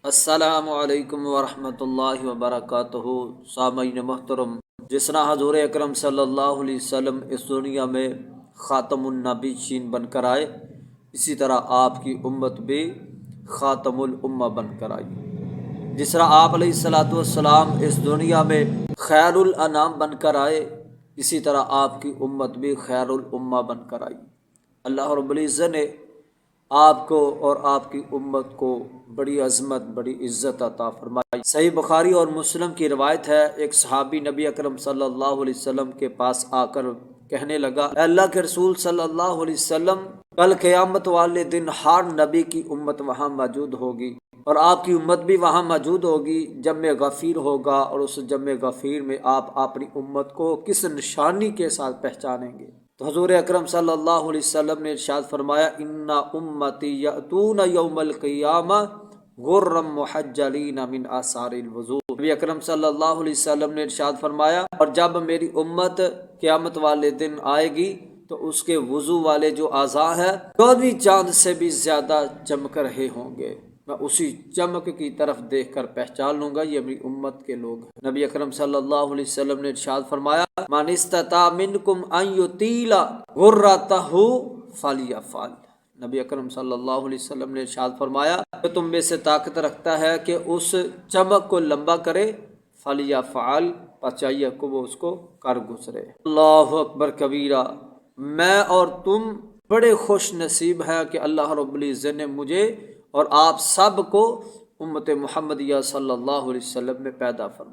السلام علیکم ورحمۃ اللہ وبرکاتہ۔ سامعین محترم، جس طرح حضور اکرم صلی اللہ علیہ وسلم اس دنیا میں خاتم النبیین بن کر آئے، اسی طرح آپ کی امت بھی خاتم الامہ بن کر آئی۔ جس طرح آپ علیہ الصلاۃ والسلام اس دنیا میں خیر الانام بن کر آئے، اسی طرح آپ کی امت بھی خیر الامہ بن کر آئی۔ اللہ رب العزت نے آپ کو اور آپ کی امت کو بڑی عظمت، بڑی عزت عطا فرمائی۔ صحیح بخاری اور مسلم کی روایت ہے، ایک صحابی نبی اکرم صلی اللہ علیہ وسلم کے پاس آ کر کہنے لگا، اے اللہ کے رسول صلی اللہ علیہ وسلم، کل قیامت والے دن ہر نبی کی امت وہاں موجود ہوگی اور آپ کی امت بھی وہاں موجود ہوگی۔ جمع غفیر ہوگا اور اس جمع غفیر میں آپ اپنی امت کو کس نشانی کے ساتھ پہچانیں گے؟ تو حضور اکرم صلی اللہ علیہ وسلم نے ارشاد فرمایا، ان امتی یأتون یوم القیامہ غرم محجلین من آثار الوضوء۔ نبی اکرم صلی اللہ علیہ وسلم نے ارشاد فرمایا، اور جب میری امت قیامت والے دن آئے گی تو اس کے وضو والے جو اعضاء ہیں چودھویں چاند سے بھی زیادہ چمک رہے ہوں گے۔ میں اسی چمک کی طرف دیکھ کر پہچان لوں گا یہ میری امت کے لوگ ہیں۔ نبی اکرم صلی اللہ علیہ وسلم نے ارشاد فرمایا، من استطاع منکم ان یطیل غرتہ فلیفعل۔ نبی اکرم صلی اللہ علیہ وسلم نے ارشاد فرمایا، جو تم میں سے طاقت رکھتا ہے کہ اس چمک کو لمبا کرے، فلیفعل، چاہیے کو وہ اس کو کر گزرے۔ اللہ اکبر کبیرہ۔ میں اور تم بڑے خوش نصیب ہیں کہ اللہ رب العزت نے مجھے اور آپ سب کو امت محمدیہ صلی اللہ علیہ وسلم میں پیدا فرمایا۔